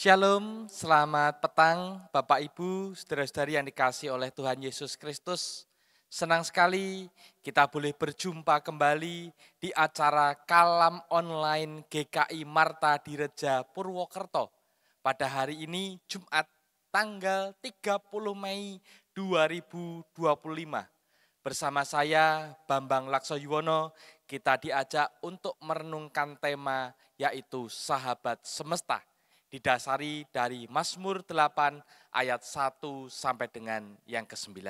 Shalom, selamat petang Bapak Ibu, saudara-saudari yang dikasihi oleh Tuhan Yesus Kristus. Senang sekali kita boleh berjumpa kembali di acara Kalam Online GKI Marta Direja Purwokerto. Pada hari ini Jumat tanggal 30 Mei 2025. Bersama saya Bambang Laksoyuwono, kita diajak untuk merenungkan tema yaitu Sahabat Semesta. Didasari dari Mazmur 8 ayat 1 sampai dengan yang ke-9.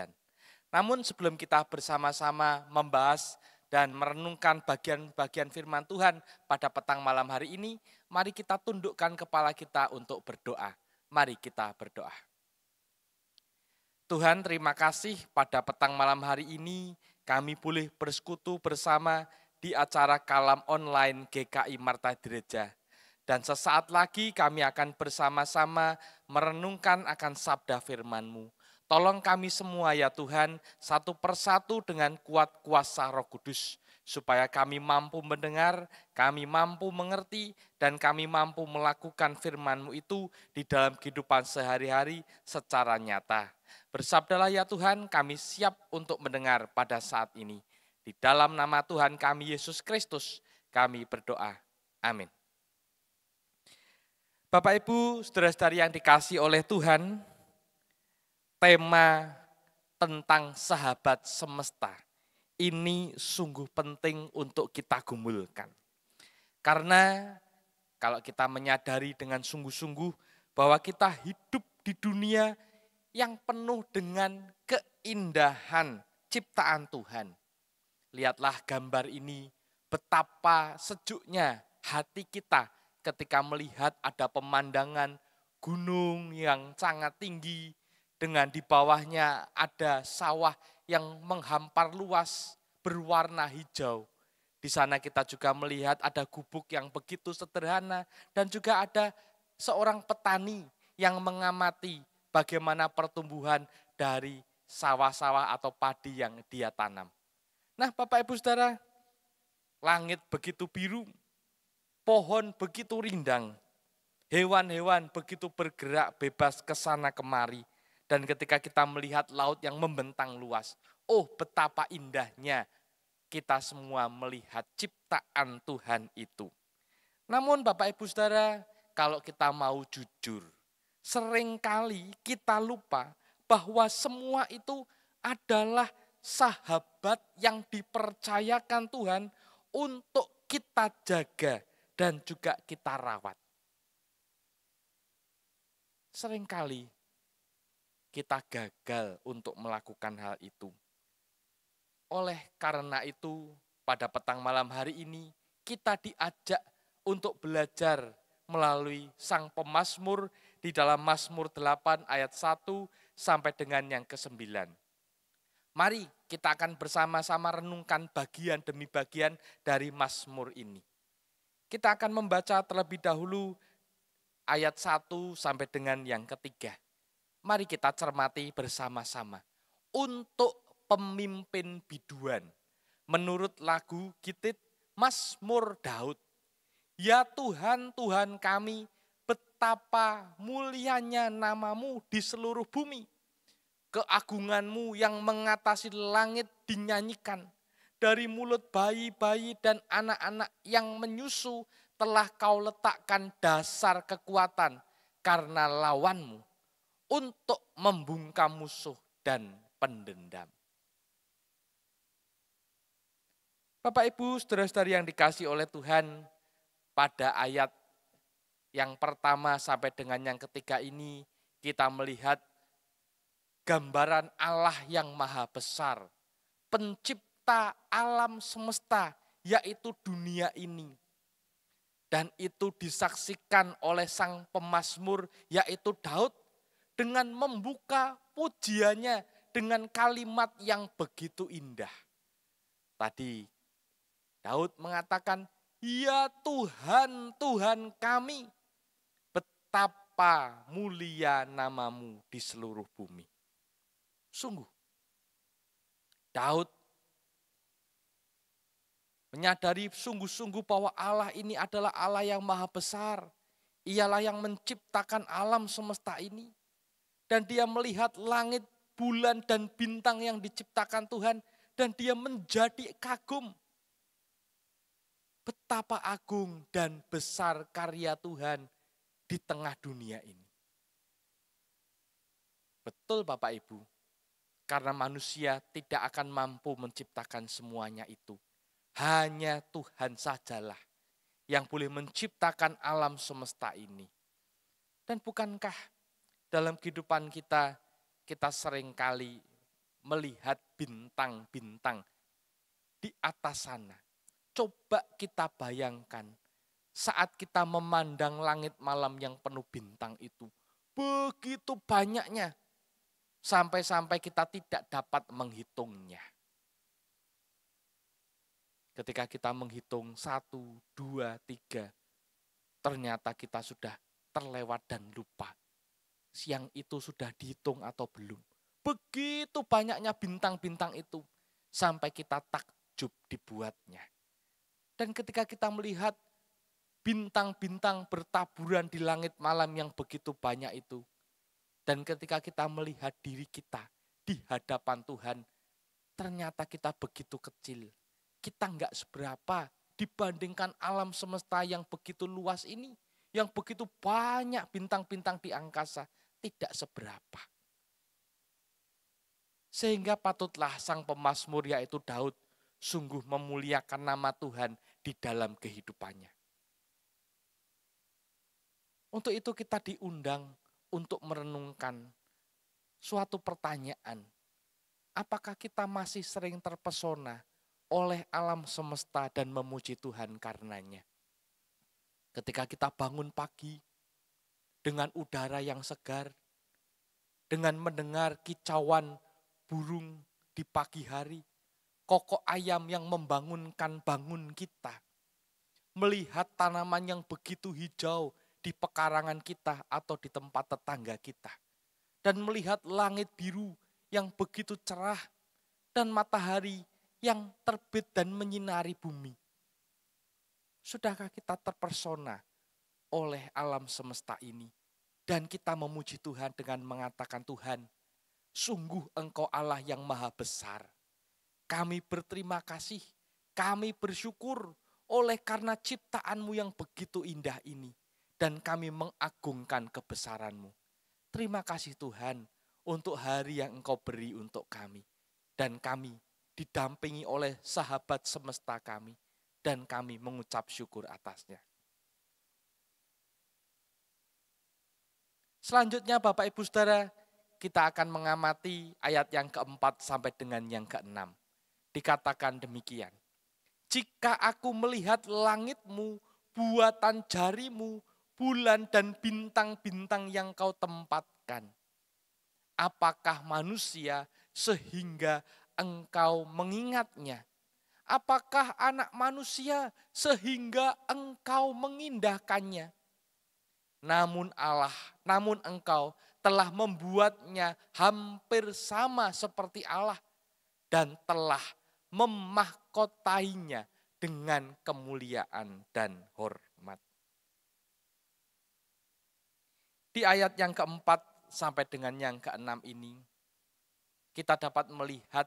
Namun sebelum kita bersama-sama membahas dan merenungkan bagian-bagian firman Tuhan pada petang malam hari ini, mari kita tundukkan kepala kita untuk berdoa. Mari kita berdoa. Tuhan, terima kasih pada petang malam hari ini kami boleh bersekutu bersama di acara Kalam Online GKI Marta Direja. Dan sesaat lagi kami akan bersama-sama merenungkan akan sabda firman-Mu. Tolong kami semua ya Tuhan, satu persatu dengan kuat kuasa Roh Kudus, supaya kami mampu mendengar, kami mampu mengerti, dan kami mampu melakukan firman-Mu itu di dalam kehidupan sehari-hari secara nyata. Bersabdalah ya Tuhan, kami siap untuk mendengar pada saat ini. Di dalam nama Tuhan kami Yesus Kristus, kami berdoa. Amin. Bapak Ibu, saudara-saudari yang dikasihi oleh Tuhan, tema tentang sahabat semesta ini sungguh penting untuk kita gumulkan. Karena kalau kita menyadari dengan sungguh-sungguh bahwa kita hidup di dunia yang penuh dengan keindahan ciptaan Tuhan. Lihatlah gambar ini, betapa sejuknya hati kita ketika melihat ada pemandangan gunung yang sangat tinggi, dengan di bawahnya ada sawah yang menghampar luas, berwarna hijau. Di sana kita juga melihat ada gubuk yang begitu sederhana, dan juga ada seorang petani yang mengamati bagaimana pertumbuhan dari sawah-sawah atau padi yang dia tanam. Nah, Bapak Ibu Saudara, langit begitu biru, pohon begitu rindang, hewan-hewan begitu bergerak bebas ke sana kemari, dan ketika kita melihat laut yang membentang luas, oh betapa indahnya kita semua melihat ciptaan Tuhan itu. Namun Bapak Ibu Saudara, kalau kita mau jujur, seringkali kita lupa bahwa semua itu adalah sahabat yang dipercayakan Tuhan untuk kita jaga dan juga kita rawat. Seringkali kita gagal untuk melakukan hal itu. Oleh karena itu, pada petang malam hari ini kita diajak untuk belajar melalui Sang Pemazmur di dalam Mazmur 8 ayat 1 sampai dengan yang ke-9. Mari kita akan bersama-sama renungkan bagian demi bagian dari Mazmur ini. Kita akan membaca terlebih dahulu ayat 1 sampai dengan yang ketiga. Mari kita cermati bersama-sama. Untuk pemimpin biduan, menurut lagu Gitit Mazmur Daud. Ya Tuhan, Tuhan kami, betapa mulianya namamu di seluruh bumi. Keagunganmu yang mengatasi langit dinyanyikan. Dari mulut bayi-bayi dan anak-anak yang menyusu telah kau letakkan dasar kekuatan karena lawanmu untuk membungkam musuh dan pendendam. Bapak Ibu, saudara-saudari yang dikasihi oleh Tuhan, pada ayat yang pertama sampai dengan yang ketiga ini kita melihat gambaran Allah yang maha besar, pencipta alam semesta, yaitu dunia ini. Dan itu disaksikan oleh sang pemazmur, yaitu Daud, dengan membuka pujiannya dengan kalimat yang begitu indah. Tadi Daud mengatakan, ya Tuhan, Tuhan kami, betapa mulia namamu di seluruh bumi. Sungguh, Daud menyadari sungguh-sungguh bahwa Allah ini adalah Allah yang maha besar. Ialah yang menciptakan alam semesta ini. Dan dia melihat langit, bulan, dan bintang yang diciptakan Tuhan. Dan dia menjadi kagum. Betapa agung dan besar karya Tuhan di tengah dunia ini. Betul Bapak Ibu, karena manusia tidak akan mampu menciptakan semuanya itu. Hanya Tuhan sajalah yang boleh menciptakan alam semesta ini. Dan bukankah dalam kehidupan kita, kita seringkali melihat bintang-bintang di atas sana. Coba kita bayangkan saat kita memandang langit malam yang penuh bintang itu. Begitu banyaknya. Sampai-sampai kita tidak dapat menghitungnya. Ketika kita menghitung 1, 2, 3, ternyata kita sudah terlewat dan lupa. Siang itu sudah dihitung atau belum. Begitu banyaknya bintang-bintang itu, sampai kita takjub dibuatnya. Dan ketika kita melihat bintang-bintang bertaburan di langit malam yang begitu banyak itu, dan ketika kita melihat diri kita di hadapan Tuhan, ternyata kita begitu kecil. Kita enggak seberapa dibandingkan alam semesta yang begitu luas ini. Yang begitu banyak bintang-bintang di angkasa. Tidak seberapa. Sehingga patutlah sang pemazmur yaitu Daud sungguh memuliakan nama Tuhan di dalam kehidupannya. Untuk itu kita diundang untuk merenungkan suatu pertanyaan. Apakah kita masih sering terpesona oleh alam semesta dan memuji Tuhan karenanya? Ketika kita bangun pagi dengan udara yang segar, dengan mendengar kicauan burung di pagi hari, kokok ayam yang membangunkan bangun kita, melihat tanaman yang begitu hijau di pekarangan kita atau di tempat tetangga kita, dan melihat langit biru yang begitu cerah dan matahari yang terbit dan menyinari bumi. Sudahkah kita terpersona oleh alam semesta ini? Dan kita memuji Tuhan dengan mengatakan, Tuhan, sungguh Engkau Allah yang maha besar. Kami berterima kasih, kami bersyukur oleh karena ciptaan-Mu yang begitu indah ini. Dan kami mengagungkan kebesaran-Mu. Terima kasih Tuhan untuk hari yang Engkau beri untuk kami. Dan kami didampingi oleh sahabat semesta kami, dan kami mengucap syukur atasnya. Selanjutnya Bapak Ibu Saudara, kita akan mengamati ayat yang keempat sampai dengan yang keenam. Dikatakan demikian, jika aku melihat langit-Mu, buatan jari-Mu, bulan dan bintang-bintang yang Kau tempatkan, apakah manusia sehingga Engkau mengingatnya? Apakah anak manusia sehingga Engkau mengindahkannya? Namun Engkau telah membuatnya hampir sama seperti Allah dan telah memahkotainya dengan kemuliaan dan hormat. Di ayat yang keempat sampai dengan yang keenam ini, kita dapat melihat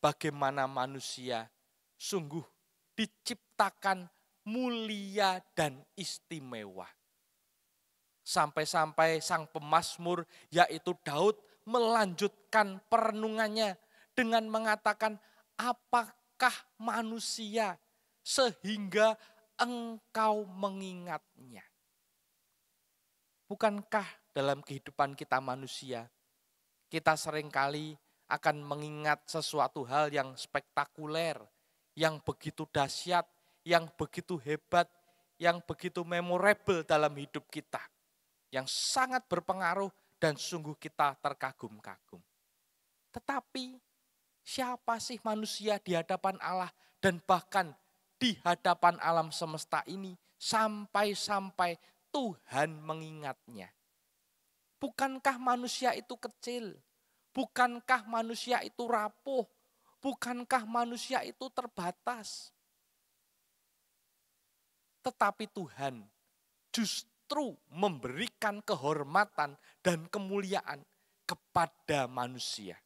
bagaimana manusia sungguh diciptakan mulia dan istimewa. Sampai-sampai sang pemazmur yaitu Daud melanjutkan perenungannya dengan mengatakan, apakah manusia sehingga Engkau mengingatnya? Bukankah dalam kehidupan kita manusia, kita seringkali akan mengingat sesuatu hal yang spektakuler, yang begitu dahsyat, yang begitu hebat, yang begitu memorable dalam hidup kita, yang sangat berpengaruh dan sungguh kita terkagum-kagum. Tetapi siapa sih manusia di hadapan Allah dan bahkan di hadapan alam semesta ini sampai-sampai Tuhan mengingatnya? Bukankah manusia itu kecil? Bukankah manusia itu rapuh? Bukankah manusia itu terbatas? Tetapi Tuhan justru memberikan kehormatan dan kemuliaan kepada manusia.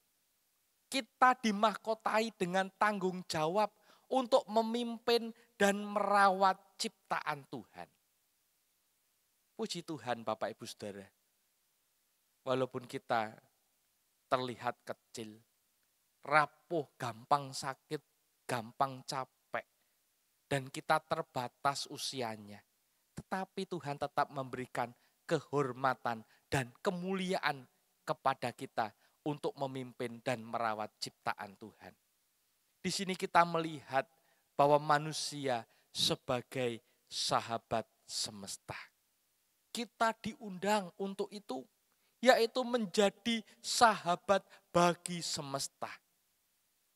Kita dimahkotai dengan tanggung jawab untuk memimpin dan merawat ciptaan Tuhan. Puji Tuhan Bapak Ibu Saudara. Walaupun kita terlihat kecil, rapuh, gampang sakit, gampang capek, dan kita terbatas usianya, tetapi Tuhan tetap memberikan kehormatan dan kemuliaan kepada kita untuk memimpin dan merawat ciptaan Tuhan. Di sini kita melihat bahwa manusia sebagai sahabat semesta. Kita diundang untuk itu, yaitu menjadi sahabat bagi semesta.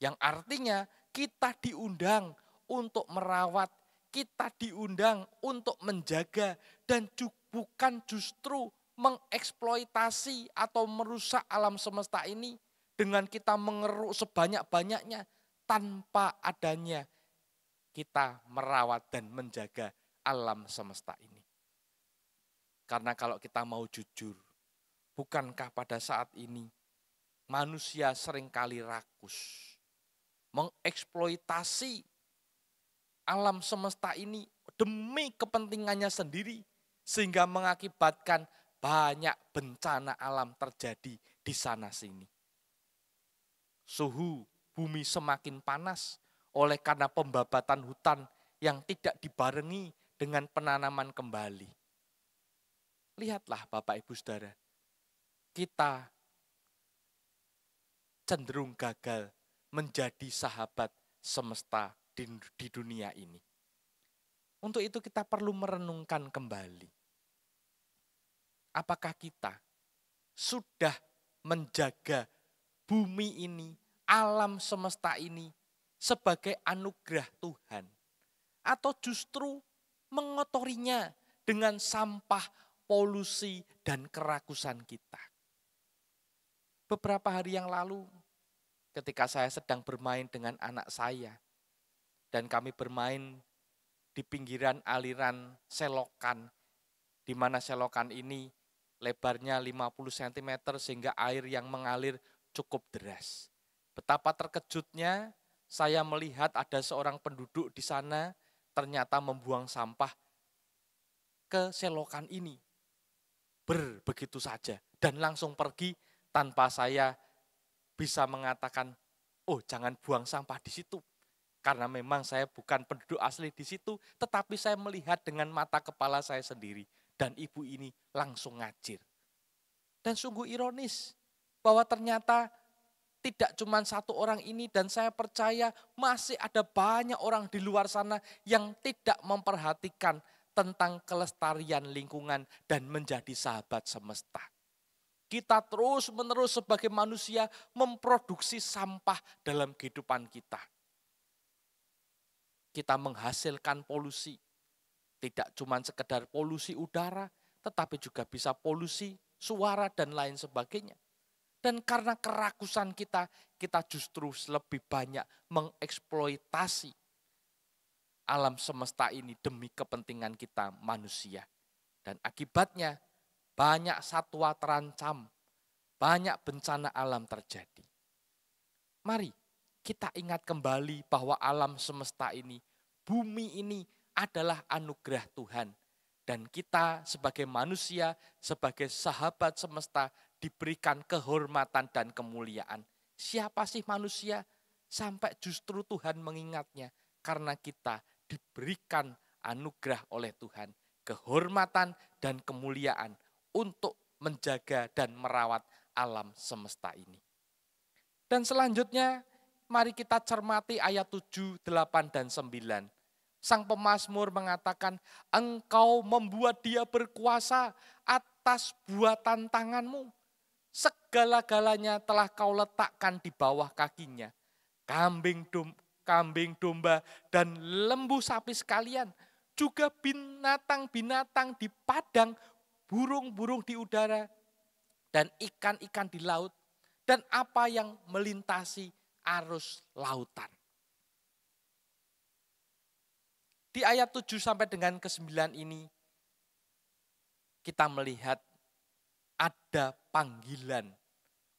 Yang artinya kita diundang untuk merawat, kita diundang untuk menjaga, dan bukan justru mengeksploitasi atau merusak alam semesta ini dengan kita mengeruk sebanyak-banyaknya tanpa adanya kita merawat dan menjaga alam semesta ini. Karena kalau kita mau jujur, bukankah pada saat ini manusia seringkali rakus, mengeksploitasi alam semesta ini demi kepentingannya sendiri, sehingga mengakibatkan banyak bencana alam terjadi di sana-sini. Suhu bumi semakin panas oleh karena pembabatan hutan yang tidak dibarengi dengan penanaman kembali. Lihatlah Bapak Ibu Saudara, kita cenderung gagal menjadi sahabat semesta di dunia ini. Untuk itu kita perlu merenungkan kembali. Apakah kita sudah menjaga bumi ini, alam semesta ini sebagai anugerah Tuhan? Atau justru mengotorinya dengan sampah, polusi, dan kerakusan kita? Beberapa hari yang lalu, ketika saya sedang bermain dengan anak saya, dan kami bermain di pinggiran aliran selokan, di mana selokan ini lebarnya 50 cm sehingga air yang mengalir cukup deras. Betapa terkejutnya saya melihat ada seorang penduduk di sana ternyata membuang sampah ke selokan ini. Begitu saja dan langsung pergi tanpa saya bisa mengatakan, oh jangan buang sampah di situ. Karena memang saya bukan penduduk asli di situ, tetapi saya melihat dengan mata kepala saya sendiri. Dan ibu ini langsung ngajir. Dan sungguh ironis bahwa ternyata tidak cuma satu orang ini, dan saya percaya masih ada banyak orang di luar sana yang tidak memperhatikan tentang kelestarian lingkungan dan menjadi sahabat semesta. Kita terus-menerus sebagai manusia memproduksi sampah dalam kehidupan kita. Kita menghasilkan polusi. Tidak cuma sekedar polusi udara, tetapi juga bisa polusi suara dan lain sebagainya. Dan karena kerakusan kita justru lebih banyak mengeksploitasi alam semesta ini demi kepentingan kita manusia. Dan akibatnya banyak satwa terancam, banyak bencana alam terjadi. Mari kita ingat kembali bahwa alam semesta ini, bumi ini adalah anugerah Tuhan. Dan kita sebagai manusia, sebagai sahabat semesta diberikan kehormatan dan kemuliaan. Siapa sih manusia? Sampai justru Tuhan mengingatnya karena kita diberikan anugerah oleh Tuhan. Kehormatan dan kemuliaan untuk menjaga dan merawat alam semesta ini. Dan selanjutnya mari kita cermati ayat 7, 8, dan 9. Sang pemazmur mengatakan, engkau membuat dia berkuasa atas buatan tanganmu. Segala-galanya telah kau letakkan di bawah kakinya. Kambing domba dan lembu sapi sekalian. Juga binatang-binatang di padang, burung-burung di udara, dan ikan-ikan di laut. Dan apa yang melintasi arus lautan. Di ayat 7 sampai dengan ke-9 ini, kita melihat ada panggilan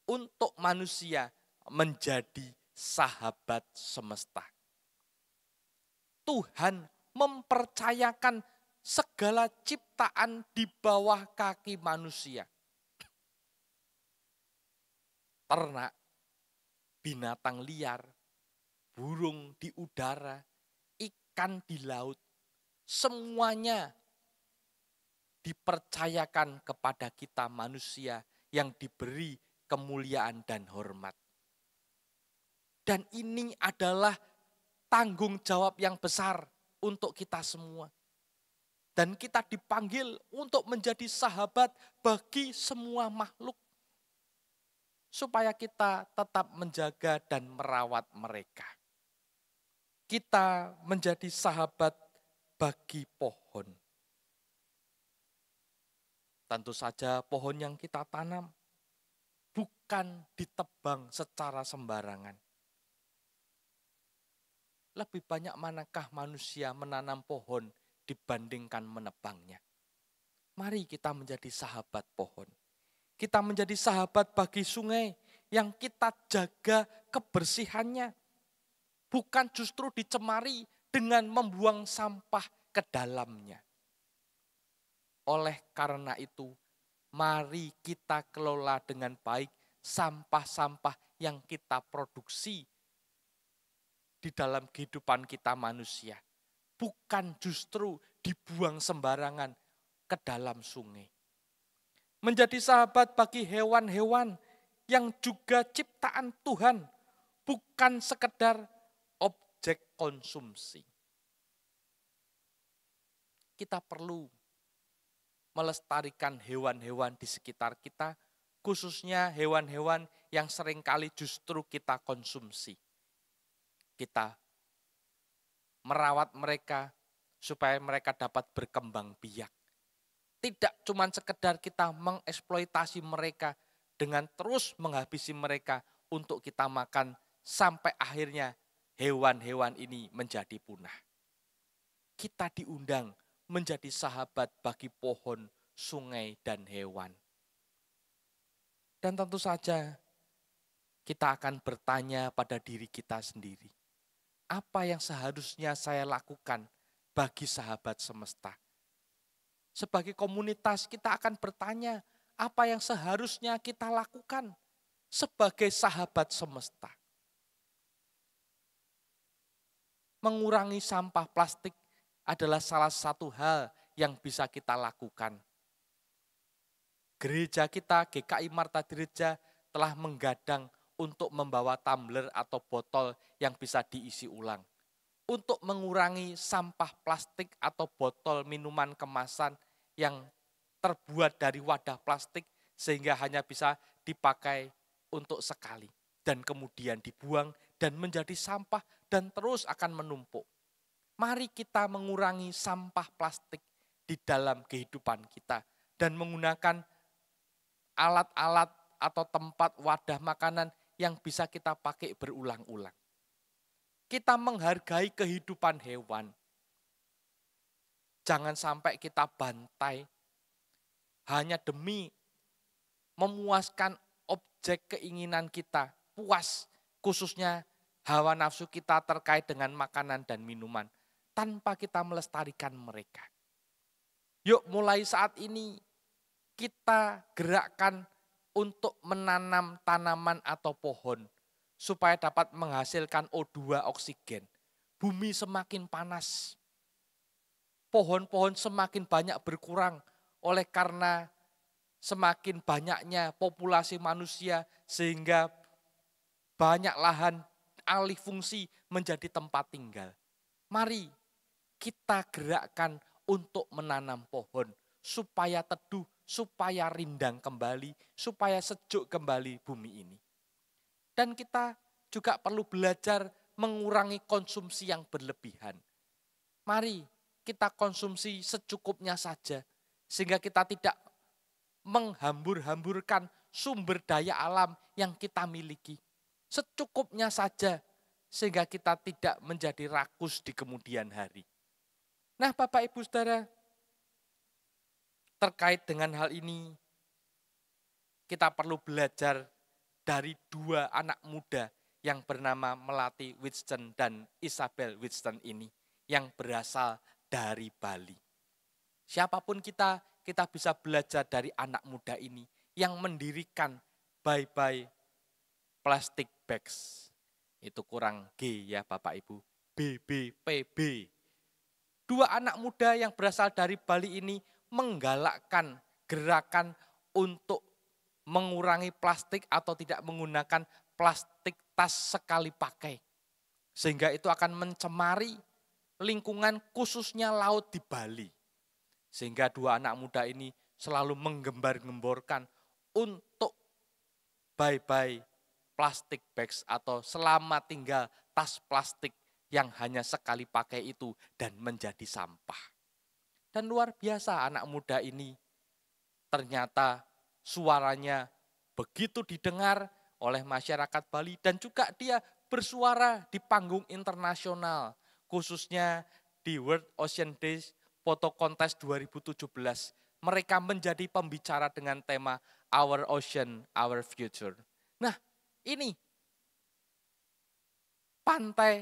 untuk manusia menjadi sahabat semesta. Tuhan mempercayakan segala ciptaan di bawah kaki manusia. Ternak, binatang liar, burung di udara, ikan di laut, semuanya dipercayakan kepada kita manusia yang diberi kemuliaan dan hormat. Dan ini adalah tanggung jawab yang besar untuk kita semua. Dan kita dipanggil untuk menjadi sahabat bagi semua makhluk. Supaya kita tetap menjaga dan merawat mereka. Kita menjadi sahabat bagi pohon. Tentu saja pohon yang kita tanam bukan ditebang secara sembarangan. Lebih banyak manakah manusia menanam pohon dibandingkan menebangnya? Mari kita menjadi sahabat pohon. Kita menjadi sahabat bagi sungai yang kita jaga kebersihannya. Bukan justru dicemari dengan membuang sampah ke dalamnya. Oleh karena itu, mari kita kelola dengan baik sampah-sampah yang kita produksi di dalam kehidupan kita manusia. Bukan justru dibuang sembarangan ke dalam sungai. Menjadi sahabat bagi hewan-hewan yang juga ciptaan Tuhan. Bukan sekedar objek konsumsi. Kita perlu melestarikan hewan-hewan di sekitar kita, khususnya hewan-hewan yang seringkali justru kita konsumsi. Kita merawat mereka supaya mereka dapat berkembang biak. Tidak cuma sekedar kita mengeksploitasi mereka dengan terus menghabisi mereka untuk kita makan sampai akhirnya hewan-hewan ini menjadi punah. Kita diundang menjadi sahabat bagi pohon, sungai, dan hewan. Dan tentu saja kita akan bertanya pada diri kita sendiri. Apa yang seharusnya saya lakukan bagi sahabat semesta? Sebagai komunitas kita akan bertanya, apa yang seharusnya kita lakukan sebagai sahabat semesta? Mengurangi sampah plastik adalah salah satu hal yang bisa kita lakukan. Gereja kita, GKI Marta Dirja, telah menggadang untuk membawa tumbler atau botol yang bisa diisi ulang. Untuk mengurangi sampah plastik atau botol minuman kemasan yang terbuat dari wadah plastik sehingga hanya bisa dipakai untuk sekali. Dan kemudian dibuang dan menjadi sampah dan terus akan menumpuk. Mari kita mengurangi sampah plastik di dalam kehidupan kita dan menggunakan alat-alat atau tempat wadah makanan yang bisa kita pakai berulang-ulang. Kita menghargai kehidupan hewan. Jangan sampai kita bantai hanya demi memuaskan objek keinginan kita, puas khususnya hawa nafsu kita terkait dengan makanan dan minuman, tanpa kita melestarikan mereka. Yuk mulai saat ini kita gerakkan untuk menanam tanaman atau pohon supaya dapat menghasilkan O2 oksigen. Bumi semakin panas. Pohon-pohon semakin banyak berkurang oleh karena semakin banyaknya populasi manusia sehingga banyak lahan alih fungsi menjadi tempat tinggal. Mari kita gerakkan untuk menanam pohon supaya teduh, supaya rindang kembali, supaya sejuk kembali bumi ini. Dan kita juga perlu belajar mengurangi konsumsi yang berlebihan. Mari kita konsumsi secukupnya saja, sehingga kita tidak menghambur-hamburkan sumber daya alam yang kita miliki. Secukupnya saja, sehingga kita tidak menjadi rakus di kemudian hari. Nah Bapak Ibu Saudara, terkait dengan hal ini, kita perlu belajar dari dua anak muda yang bernama Melati Winston dan Isabel Winston ini, yang berasal dari Bali. Siapapun kita bisa belajar dari anak muda ini yang mendirikan Bye Bye Plastic Bags. Itu kurang G ya Bapak Ibu, BBPB. Dua anak muda yang berasal dari Bali ini menggalakkan gerakan untuk mengurangi plastik atau tidak menggunakan plastik tas sekali pakai. Sehingga itu akan mencemari lingkungan khususnya laut di Bali. Sehingga dua anak muda ini selalu menggembar-gemborkan untuk bye-bye plastic bags atau selamat tinggal tas plastik yang hanya sekali pakai itu dan menjadi sampah. Dan luar biasa anak muda ini, ternyata suaranya begitu didengar oleh masyarakat Bali dan juga dia bersuara di panggung internasional, khususnya di World Ocean Days Photo Contest 2017. Mereka menjadi pembicara dengan tema Our Ocean, Our Future. Nah, ini pantai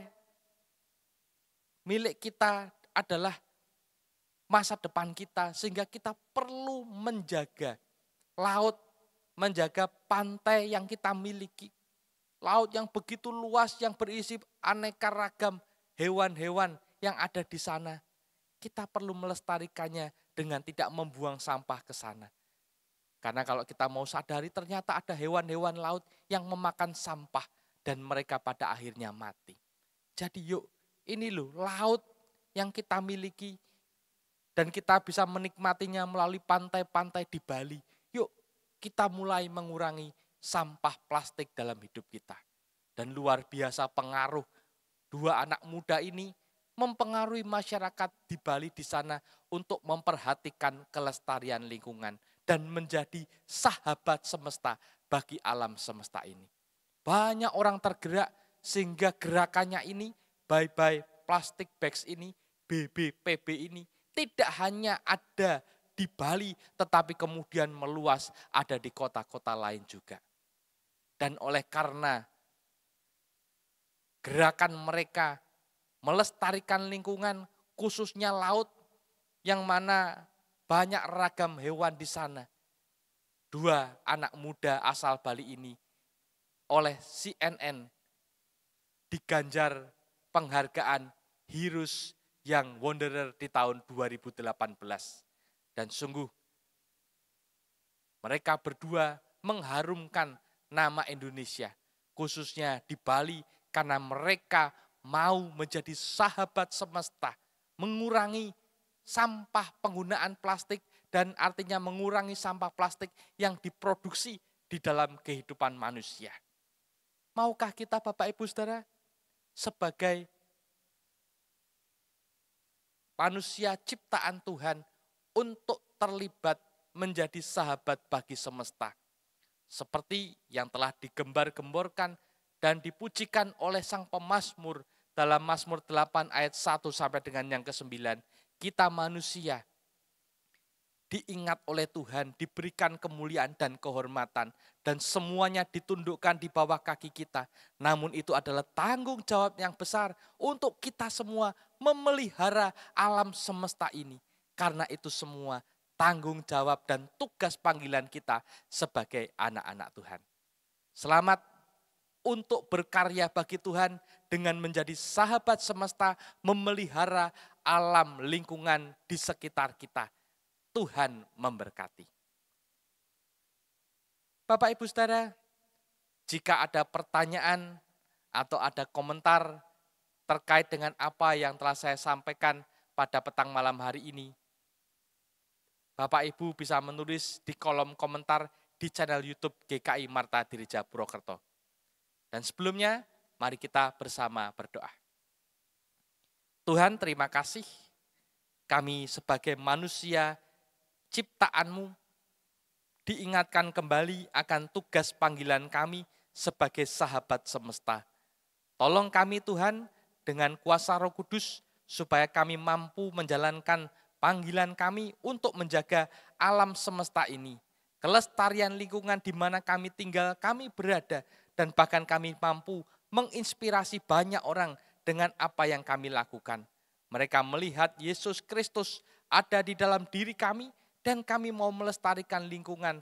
milik kita adalah masa depan kita, sehingga kita perlu menjaga laut, menjaga pantai yang kita miliki. Laut yang begitu luas, yang berisi aneka ragam hewan-hewan yang ada di sana. Kita perlu melestarikannya dengan tidak membuang sampah ke sana. Karena kalau kita mau sadari ternyata ada hewan-hewan laut yang memakan sampah dan mereka pada akhirnya mati. Jadi yuk, ini loh laut yang kita miliki dan kita bisa menikmatinya melalui pantai-pantai di Bali. Yuk kita mulai mengurangi sampah plastik dalam hidup kita. Dan luar biasa pengaruh dua anak muda ini mempengaruhi masyarakat di Bali di sana untuk memperhatikan kelestarian lingkungan dan menjadi sahabat semesta bagi alam semesta ini. Banyak orang tergerak sehingga gerakannya ini, Bye Bye Plastic Bags ini, BBPB ini, tidak hanya ada di Bali, tetapi kemudian meluas ada di kota-kota lain juga. Dan oleh karena gerakan mereka melestarikan lingkungan, khususnya laut, yang mana banyak ragam hewan di sana. Dua anak muda asal Bali ini oleh CNN diganjar penghargaan Heroes Young Wanderer di tahun 2018. Dan sungguh mereka berdua mengharumkan nama Indonesia, khususnya di Bali, karena mereka mau menjadi sahabat semesta, mengurangi sampah penggunaan plastik dan artinya mengurangi sampah plastik yang diproduksi di dalam kehidupan manusia. Maukah kita Bapak Ibu Saudara sebagai manusia ciptaan Tuhan untuk terlibat menjadi sahabat bagi semesta? Seperti yang telah digembar-gemborkan dan dipujikan oleh sang pemazmur dalam Mazmur 8 ayat 1 sampai dengan yang ke-9. Kita manusia diingat oleh Tuhan, diberikan kemuliaan dan kehormatan, dan semuanya ditundukkan di bawah kaki kita. Namun itu adalah tanggung jawab yang besar untuk kita semua memelihara alam semesta ini. Karena itu semua tanggung jawab dan tugas panggilan kita sebagai anak-anak Tuhan. Selamat untuk berkarya bagi Tuhan dengan menjadi sahabat semesta, memelihara alam lingkungan di sekitar kita. Tuhan memberkati. Bapak Ibu Saudara, jika ada pertanyaan atau ada komentar terkait dengan apa yang telah saya sampaikan pada petang malam hari ini, Bapak Ibu bisa menulis di kolom komentar di channel YouTube GKI Marta Dirija Purwokerto. Dan sebelumnya, mari kita bersama berdoa. Tuhan, terima kasih. Kami sebagai manusia ciptaan-Mu diingatkan kembali akan tugas panggilan kami sebagai sahabat semesta. Tolong kami Tuhan dengan kuasa Roh Kudus supaya kami mampu menjalankan panggilan kami untuk menjaga alam semesta ini, kelestarian lingkungan di mana kami tinggal, kami berada, dan bahkan kami mampu menginspirasi banyak orang dengan apa yang kami lakukan. Mereka melihat Yesus Kristus ada di dalam diri kami, dan kami mau melestarikan lingkungan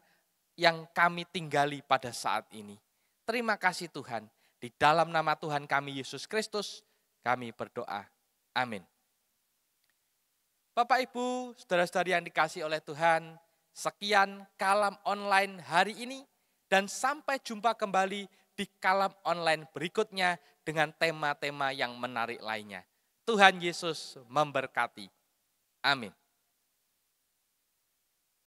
yang kami tinggali pada saat ini. Terima kasih Tuhan. Di dalam nama Tuhan kami Yesus Kristus, kami berdoa. Amin. Bapak Ibu, saudara-saudari yang dikasihi oleh Tuhan, sekian kalam online hari ini, dan sampai jumpa kembali di kalam online berikutnya dengan tema-tema yang menarik lainnya. Tuhan Yesus memberkati. Amin.